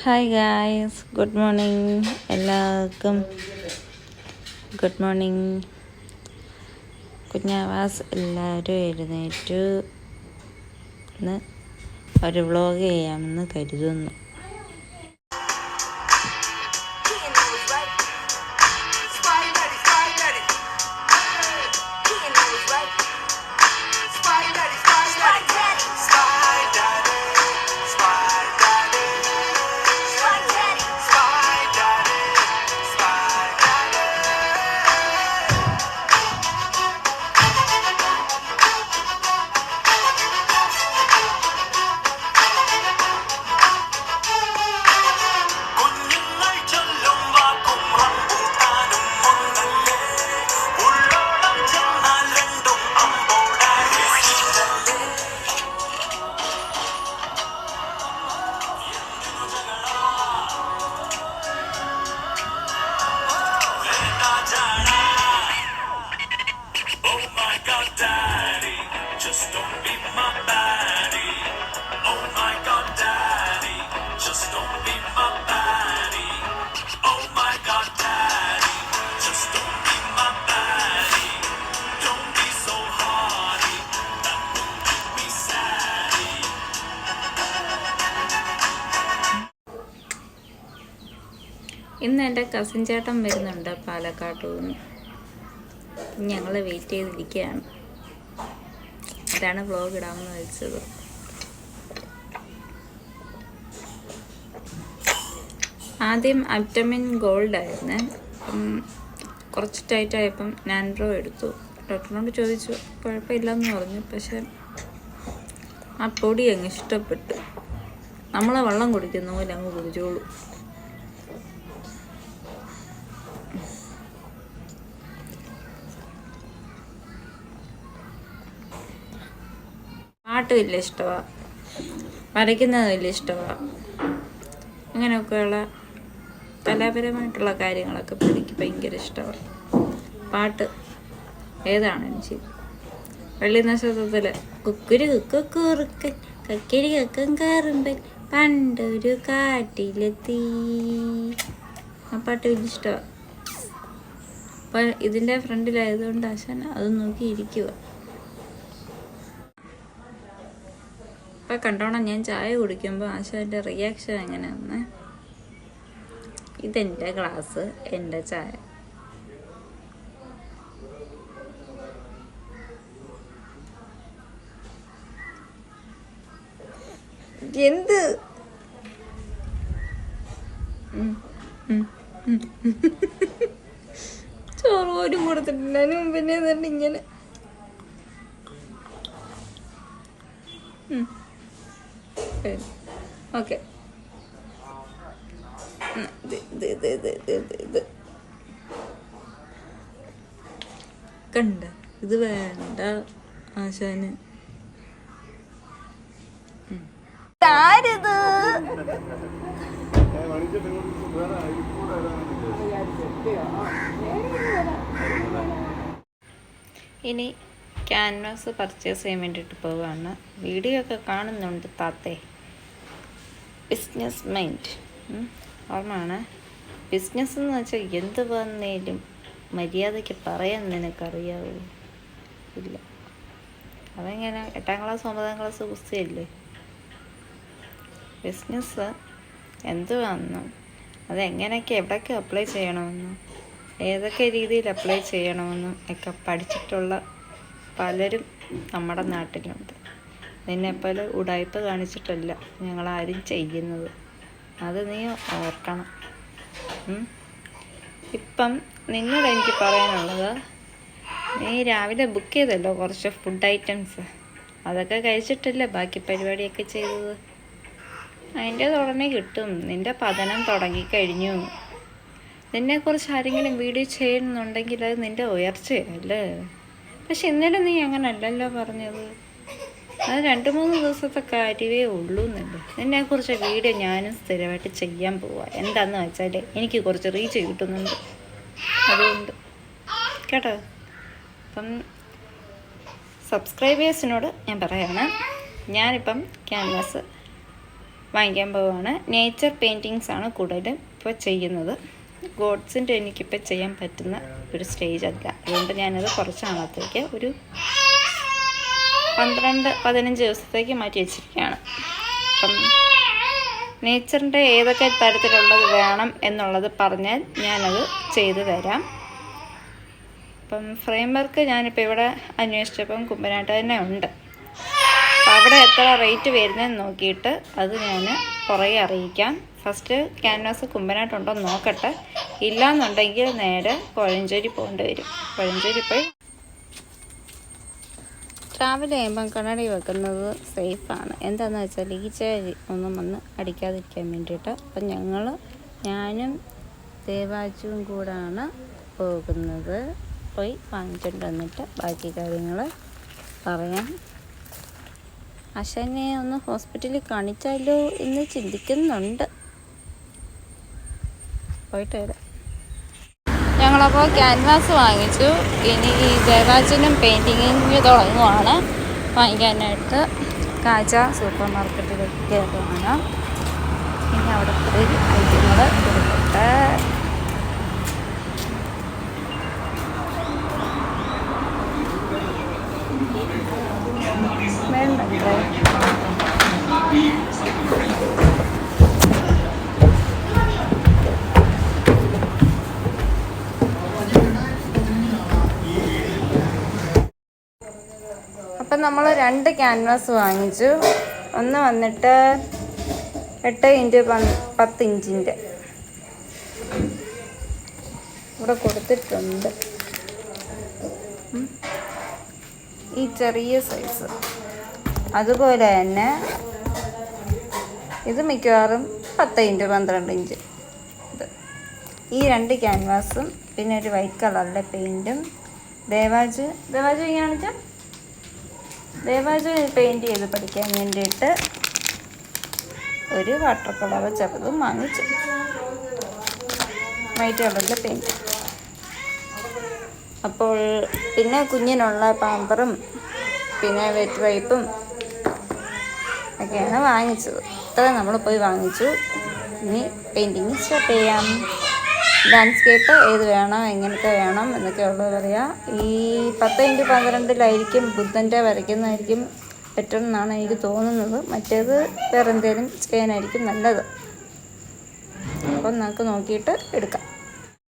Hi guys, good morning. എല്ലാവർക്കും good morning. കുഞ്ഞാവാസ് എല്ലാവരും എഴുന്നേറ്റു എന്ന് ഒരു വ്ളോഗ് ചെയ്യാമെന്ന് കരുതുന്നു. ഇന്ന് എൻ്റെ കസിൻ ചേട്ടൻ വരുന്നുണ്ട് പാലക്കാട്ടു നിന്ന്. ഞങ്ങൾ വെയിറ്റ് ചെയ്തിരിക്കുകയാണ്. അതാണ് വ്ളോഗ് ഇടാമെന്ന് വെച്ചത്. ആദ്യം അപ്റ്റമിൻ ഗോൾഡ് ആയിരുന്നേ. കുറച്ച് ടൈറ്റായപ്പം നാൻഡ്രോ എടുത്തു. ഡോക്ടറിനോട് ചോദിച്ചു, കുഴപ്പമില്ലെന്ന് പറഞ്ഞു. പക്ഷെ ആ പൊടി അങ്ങ് ഇഷ്ടപ്പെട്ടു. നമ്മളെ വെള്ളം കുടിക്കുന്ന പോലെ അങ്ങ് കുടിച്ചോളൂ. പാട്ട് വലിയ ഇഷ്ടമാണ്, വരയ്ക്കുന്നത് വലിയ ഇഷ്ടമാണ്. അങ്ങനെയൊക്കെയുള്ള കലാപരമായിട്ടുള്ള കാര്യങ്ങളൊക്കെ എനിക്ക് ഭയങ്കര ഇഷ്ടമാണ്. പാട്ട് ഏതാണെന്ന് ശരി. വെള്ളി നക്ഷത്രത്തിൽ കുക്കുരു കുക്കുറുക്കൻ കക്കിരി കക്കൻ കറുമ്പൻ പണ്ടൊരു കാട്ടിലെത്തി, ആ പാട്ട് വലിയ ഇഷ്ടമാണ്. അപ്പം ഇതിൻ്റെ ഫ്രണ്ടിലായതുകൊണ്ട് ആശാൻ അത് നോക്കിയിരിക്കുക. അപ്പം കണ്ടോണം, ഞാൻ ചായ കുടിക്കുമ്പോൾ ആശാൻ്റെ റിയാക്ഷൻ എങ്ങനെയാണെന്ന്. ഇതെൻ്റെ ഗ്ലാസ്, എൻ്റെ ചായ. എന്ത് ചോറ് പോലും കൊടുത്തിട്ടില്ല. അതിന് മുമ്പേ തന്നെ ഇങ്ങനെ ഓക്കെ. കണ്ട, ഇത് വേണ്ട ആശാന്. ഇനി ക്യാൻവാസ് പർച്ചേസ് ചെയ്യാൻ വേണ്ടിയിട്ട് പോവുകയാണ്. വീഡിയോ ഒക്കെ കാണുന്നുണ്ട് താത്തേ. ബിസിനസ് മൈൻഡ് ഓർമ്മയാണ്. ബിസിനസ് എന്ന് വെച്ചാൽ എന്ത് വന്നേലും മര്യാദയ്ക്ക് പറയാൻ നിനക്കറിയാവൂ? ഇല്ല. അതെങ്ങനെ? 8ാം ക്ലാസ് 9ാം ക്ലാസ് പുസ്തകമല്ലേ. ബിസിനസ് എന്ത് വന്നു, അതെങ്ങനെയൊക്കെ എവിടെയൊക്കെ അപ്ലൈ ചെയ്യണമെന്നും ഏതൊക്കെ രീതിയിൽ അപ്ലൈ ചെയ്യണമെന്നും ഒക്കെ പഠിച്ചിട്ടുള്ള പലരും നമ്മുടെ നാട്ടിലുണ്ട്. നിന്നെപ്പോലെ ഉടായ്പ കാണിച്ചിട്ടല്ല ഞങ്ങളാരും ചെയ്യുന്നത്. അത് നീ ഓർക്കണം. ഇപ്പം നിന്നോട് എനിക്ക് പറയാനുള്ളത്, നീ രാവിലെ ബുക്ക് ചെയ്തല്ലോ കുറച്ച് ഫുഡ് ഐറ്റംസ്. അതൊക്കെ കഴിച്ചിട്ടല്ലേ ബാക്കി പരിപാടിയൊക്കെ ചെയ്തത്. അതിൻ്റെ ഉടനെ കിട്ടും. നിൻ്റെ പതനം തുടങ്ങിക്കഴിഞ്ഞു. നിന്നെക്കുറിച്ച് ആരെങ്കിലും വീഡിയോ ചെയ്യുന്നുണ്ടെങ്കിൽ അത് നിൻ്റെ ഉയർച്ചയല്ലേ. പക്ഷെ ഇന്നലെ നീ അങ്ങനെ അല്ലല്ലോ പറഞ്ഞത്. അത് 2-3 ദിവസത്തെ കാര്യമേ ഉള്ളൂ എന്നല്ലേ. നിന്നെക്കുറിച്ച് വീഡിയോ ഞാനും സ്ഥിരമായിട്ട് ചെയ്യാൻ പോവാ. എന്താണെന്ന് വെച്ചാൽ എനിക്ക് കുറച്ച് റീച്ച് കിട്ടുന്നുണ്ട്, അതുകൊണ്ട് കേട്ടോ. അപ്പം സബ്സ്ക്രൈബേഴ്സിനോട് ഞാൻ പറയാണ്, ഞാനിപ്പം ക്യാൻവാസ് വാങ്ങിക്കാൻ പോവുകയാണ്. നേച്ചർ പെയിൻറ്റിങ്സ് ആണ് കൂടുതലും ഇപ്പോൾ ചെയ്യുന്നത്. ഗോഡ്സിൻ്റെ എനിക്കിപ്പോൾ ചെയ്യാൻ പറ്റുന്ന ഒരു സ്റ്റേജ് അല്ല. അതുകൊണ്ട് ഞാനത് കുറച്ച് നാളത്തേക്ക് ഒരു 12-15 ദിവസത്തേക്ക് മാറ്റി വെച്ചിരിക്കുകയാണ്. അപ്പം നേച്ചറിൻ്റെ ഏതൊക്കെ തരത്തിലുള്ളത് വേണം എന്നുള്ളത് പറഞ്ഞാൽ ഞാനത് ചെയ്തു തരാം. അപ്പം ഫ്രെയിം വർക്ക് ഞാനിപ്പോൾ ഇവിടെ അന്വേഷിച്ചപ്പം കുമ്പനാട്ട് തന്നെ ഉണ്ട്. അപ്പോൾ അവിടെ എത്ര റേറ്റ് വരുന്നതെന്ന് നോക്കിയിട്ട് അത് ഞാൻ പുറകെ അറിയിക്കാം. ഫസ്റ്റ് ക്യാൻവാസ് കുമ്പനാട്ടുണ്ടോ എന്ന് നോക്കട്ടെ. ഇല്ലയെന്നുണ്ടെങ്കിൽ നേരെ കോഴഞ്ചേരി പോകേണ്ടി വരും. കോഴഞ്ചേരി പോയി ട്രാവൽ ചെയ്യുമ്പം കണ്ണാടി വെക്കുന്നത് സേഫാണ്. എന്താണെന്ന് വെച്ചാൽ ഈച്ച ഒന്നും വന്ന് അടിക്കാതിരിക്കാൻ വേണ്ടിയിട്ട്. അപ്പം ഞാനും ദേവാജുവും കൂടാണ് പോകുന്നത്. പോയി വാങ്ങിച്ചിട്ട് വന്നിട്ട് ബാക്കി കാര്യങ്ങൾ പറയാം. ആശാനെ ഒന്ന് ഹോസ്പിറ്റലിൽ കാണിച്ചാലോ എന്ന് ചിന്തിക്കുന്നുണ്ട്. പോയിട്ട് വരാം. ഞങ്ങളപ്പോൾ ക്യാൻവാസ് വാങ്ങിച്ചു. ഇനി ഈ ദേവാജനും പെയിൻറ്റിങ്ങിന് തുടങ്ങുവാണ്. വാങ്ങിക്കാനായിട്ട് കാഴ്ച സൂപ്പർ മാർക്കറ്റിലേക്ക് കയറുകയാണ്. ഇനി അവിടെ പോയി ഐറ്റങ്ങൾ കൊടുക്കട്ടെ. വേണ്ടല്ലേ? അപ്പം നമ്മൾ 2 ക്യാൻവാസ് വാങ്ങിച്ചു. ഒന്ന് വന്നിട്ട് 8x10 ഇഞ്ചിൻ്റെ ഇവിടെ കൊടുത്തിട്ടുണ്ട്. ഈ ചെറിയ സൈസ്. അതുപോലെ തന്നെ ഇത് മിക്കവാറും 10x12 ഇഞ്ച്. ഈ 2 ക്യാൻവാസും പിന്നെ ഒരു വൈറ്റ് കളറിലെ പെയിൻറ്റും. ദേവാജ് കാണിച്ചാൽ ദേവാജ് പെയിൻറ്റ് ചെയ്ത് പഠിക്കാൻ വേണ്ടിയിട്ട് ഒരു വാട്ടർ കളർ ചെറുതും വാങ്ങിച്ചു. വൈറ്റ് കളറിലെ പെയിൻറ്റ്. അപ്പോൾ പിന്നെ കുഞ്ഞിനുള്ള പാമ്പറും പിന്നെ വെറ്റ് വൈപ്പും ഒക്കെയാണ് വാങ്ങിച്ചത്. ഇത്ര നമ്മൾ പോയി വാങ്ങിച്ചു. ഇനി പെയിൻറ്റിങ് സ്റ്റാർട്ട് ചെയ്യാം. ലാൻഡ്സ്കേപ്പ് ഏത് വേണം, എങ്ങനത്തെ വേണം എന്നൊക്കെ ഉള്ളത് പറയാം. ഈ 10x12 ബുദ്ധൻ്റെ വരയ്ക്കുന്നതായിരിക്കും ബെറ്റർ എന്നാണ് എനിക്ക് തോന്നുന്നത്. മറ്റേത് വേറെ എന്തെങ്കിലും ചെയ്യാനായിരിക്കും നല്ലത്. അപ്പം നമുക്ക് നോക്കിയിട്ട് എടുക്കാം.